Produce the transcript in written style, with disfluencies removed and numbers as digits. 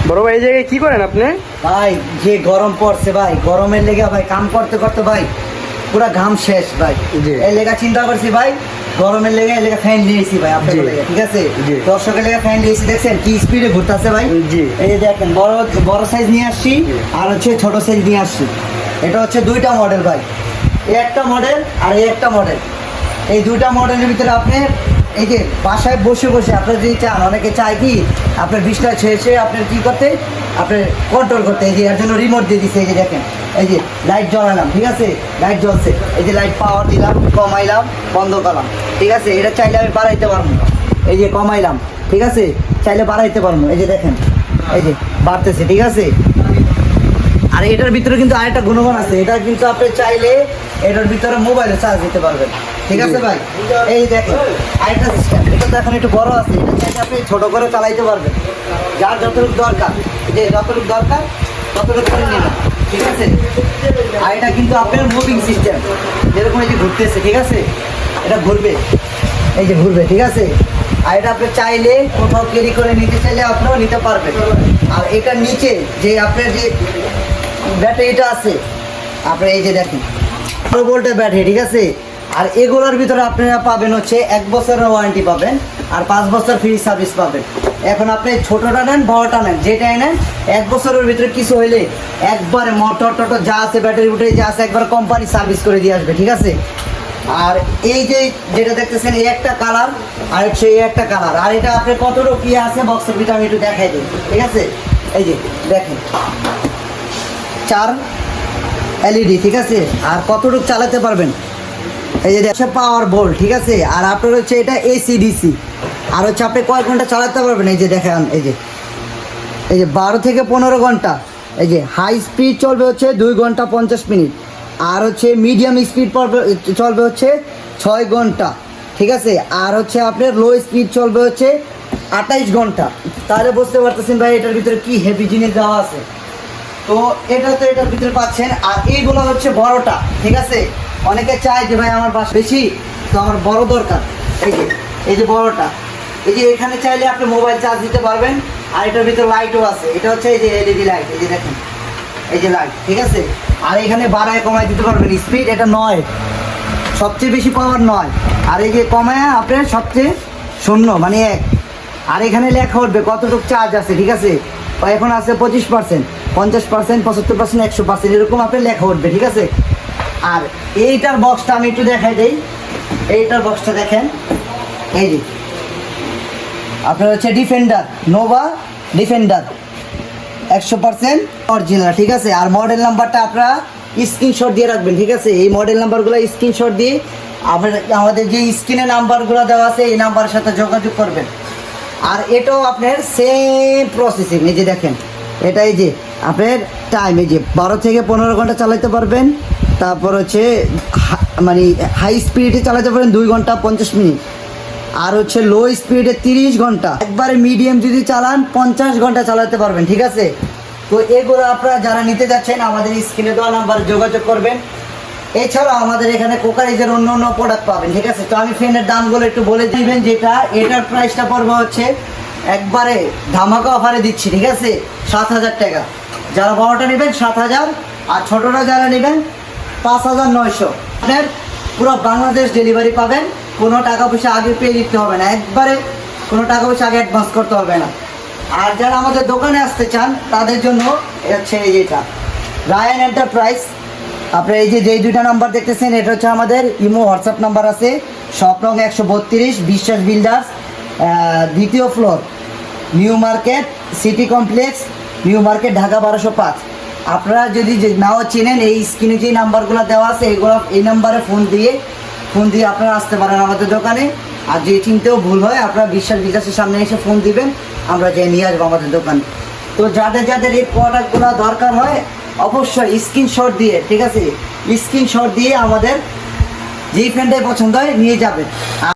বড় ভাই এই জায়গায় কি করেন আপনি? ভাই যে গরম পড়ছে ভাই, গরমের লেগে ভাই কাম করতে করতে ভাই পুরা ঘাম শেষ ভাই। জি। এই লেগা চিন্তা করছি ভাই, গরমের লেগে এই লেগা ফ্যান নিয়েছি ভাই আপনার জি। লেগে, ঠিক আছে? জি। দর্শকের লেগে ফ্যান নিয়েছি, দেখছেন কি স্পিডে ঘুরতেছে ভাই। জি। এই যে দেখেন বড় বড় সাইজ নিয়ে আসছি আর হচ্ছে ছোট সাইজ নিয়ে আসছি। এটা হচ্ছে দুইটা মডেল ভাই, এই একটা মডেল আর এই একটা মডেল। এই দুইটা মডেলের ভিতরে আপনি এই যে বাসায় বসে বসে আপনার যদি চান, অনেকে চায় কি আপনার বিছনা ছেড়ে আপনার কি করতে, আপনার কন্ট্রোল করতে। এই যে এর জন্য রিমোট দিয়ে দিচ্ছে। এই যে দেখেন, এই যে লাইট জ্বালালাম, ঠিক আছে, লাইট জ্বলছে। এই যে লাইট পাওয়ার দিলাম, কমাইলাম, বন্ধ করলাম, ঠিক আছে। এটা চাইলে আমি বাড়াইতে পারবো, এই যে কমাইলাম, ঠিক আছে, চাইলে বাড়াইতে পারবো। এই যে দেখেন, এই যে বাড়তেছে, ঠিক আছে। আর এটার ভিতরে কিন্তু আরেকটা গুণমান আছে, এটা কিন্তু আপনি চাইলে এটার ভিতরে মোবাইলে চার্জ দিতে পারবেন, ঠিক আছে ভাই। এই দেখেন আরেকটা সিস্টেম, এটা তো এখন একটু বড় আছে, এটা চাইলে আপনি ছোট করে চালাইতে পারবেন, যার যতটুকু দরকার, যে যতটুকু দরকার ততটুকু করে নেবেন, ঠিক আছে। আর এটা কিন্তু আপনার মুভিং সিস্টেম, যেরকম এই যে ঘুরতেছে, ঠিক আছে, এটা ঘুরবে, এই যে ঘুরবে, ঠিক আছে। আর এটা আপনি চাইলে কোথাও ক্যারি করে নিতে চাইলে আপনিও নিতে পারবেন। আর এটার নিচে যে আপনার যে ব্যাটারিটা আছে, আপনার এই যে দেখেন 12 ভোল্টের ব্যাটারি, ঠিক আছে। আর এগুলোর ভিতরে আপনারা পাবেন হচ্ছে 1 বছরের ওয়ারেন্টি পাবেন আর 5 বছর ফ্রি সার্ভিস পাবেন। এখন আপনি ছোটোটা নেন বড়টা নেন, যেটাই নেন 1 বছরের ভিতরে কিছু হইলে একবারে মোটর টটর যা আছে, ব্যাটারি উঠে যা আছে, একবার কোম্পানি সার্ভিস করে দিয়ে আসবে, ঠিক আছে। আর এই যে যেটা দেখতেছেন এই একটা কালার আর হচ্ছে এই একটা কালার। আর এটা আপনি কতটুকু কি আছে বক্সের ভিতরে আমি একটু দেখাই দিই, ঠিক আছে। এই যে দেখেন 4 এলইডি, ঠিক আছে। আর কতটুকু চালাতে পারবেন, এই যে দেখছে পাওয়ার বোল্ট, ঠিক আছে। আর আপনার হচ্ছে এটা এসি ডিসি। আর হচ্ছে আপনি কয়েক ঘন্টা চালাতে পারবেন, এই যে দেখেন, এই যে 12 থেকে 15 ঘন্টা। এই যে হাই স্পিড চলবে হচ্ছে 2 ঘন্টা 50 মিনিট। আর হচ্ছে মিডিয়াম স্পিড চলবে হচ্ছে 6 ঘন্টা, ঠিক আছে। আর হচ্ছে আপনার লো স্পিড চলবে হচ্ছে 28 ঘন্টা। তাহলে বুঝতে পারতেছেন ভাই এটার ভিতরে কি হেভি জিনিস দেওয়া আছে। তো এটা তো এটার ভিতরে পাচ্ছেন। আর এইগুলো হচ্ছে বড়টা, ঠিক আছে। অনেকে চায় যে ভাই আমার বাস বেশি, তো আমার বড় দরকার। এই যে বড়টা, এই যে এখানে চাইলে আপনি মোবাইল চার্জ দিতে পারবেন। আর এটার ভিতরে লাইটও আছে, এটা হচ্ছে এই যে এলইডি লাইট, এই যে দেখেন, এই যে লাইট, ঠিক আছে। আর এখানে বাড়ায় কমায় দিতে পারবেন স্পিড, এটা 9, সবচেয়ে বেশি পাওয়ার 9। আর এই যে কমায় আপনার সবচেয়ে 0 মানে 1। আর এখানে লেখা উঠবে কতটুকু চার্জ আছে, ঠিক আছে। এখন আছে 25%, 50%, 75%, 100%, এরকম আপনার লেখা উঠবে, ঠিক আছে। আর এইটার বক্সটা আমি একটু দেখাই দিই। এইটার বক্সটা দেখেন, এই যে আপনার হচ্ছে ডিফেন্ডার, নোভা ডিফেন্ডার 100% অরিজিনাল, ঠিক আছে। আর মডেল নাম্বারটা আপনারা স্ক্রিনশট দিয়ে রাখবেন, ঠিক আছে। এই মডেল নাম্বারগুলো স্ক্রিনশট দিয়ে আমাদের যে স্ক্রিনে নাম্বারগুলো দেওয়া আছে এই নাম্বারের সাথে যোগাযোগ করবেন। আর এটাও আপনার সেম প্রসেসিং, এই যে দেখেন, এটা এই যে আপনার টাইম, এই যে 12 থেকে 15 ঘন্টা চালাতে পারবেন। তারপর হচ্ছে মানে হাই স্পিডে চালাতে পারেন 2 ঘন্টা 50 মিনিট। আর হচ্ছে লো স্পিডে 30 ঘন্টা। একবারে মিডিয়াম যদি চালান 50 ঘন্টা চালাতে পারবেন, ঠিক আছে। তো এগুলো আপনারা যারা নিতে যাচ্ছেন আমাদের স্ক্রিনে দেওয়া নাম্বারে যোগাযোগ করবেন। এছাড়াও আমাদের এখানে কোকারিজের অন্য অন্য প্রোডাক্ট পাবেন, ঠিক আছে। তো আমি ফ্যানের দামগুলো একটু বলে দিবেন। যেটা এটার প্রাইসটা পড়বে হচ্ছে একবারে ধামাকা অফারে দিচ্ছি, ঠিক আছে, 7,000 টাকা। যারা বড়টা নেবেন 7,000, আর ছোটোটা যারা নেবেন 5,900। আপনার পুরো বাংলাদেশ ডেলিভারি পাবেন, কোনো টাকা পয়সা আগে পেয়ে দিতে হবে না, একবারে কোনো টাকা পয়সা আগে অ্যাডভান্স করতে হবে না। আর যারা আমাদের দোকানে আসতে চান তাদের জন্য হচ্ছে এই যেটা রায়ান এন্টারপ্রাইজ। আপনার এই যে যেই দুইটা নাম্বার দেখতেছেন এটা হচ্ছে আমাদের ইমো হোয়াটসঅ্যাপ নাম্বার আছে। শপ নং 132 বিশ্বাস বিল্ডার্স, 2য় floor, new market city complex, new market, Dhaka 1205। আপনারা যদি নাও চেনেন এই স্ক্রিনে যে নাম্বারগুলো দেওয়া আছে এইগুলো এই নাম্বারে ফোন দিয়ে আপনারা আসতে পারেন আমাদের দোকানে। আর যে চিনতেও ভুল হয় আপনারা বিশ্বাস বিকাশের সামনে এসে ফোন দিবেন, আমরা যেয়ে নিয়ে আসবো আমাদের দোকানে। তো যাদের যাদের এই প্রোডাক্টগুলো দরকার হয় অবশ্যই স্ক্রিনশট দিয়ে, ঠিক আছে, স্ক্রিনশট দিয়ে আমাদের যেই ফ্রেন্ডটাই পছন্দ হয় নিয়ে যাবেন।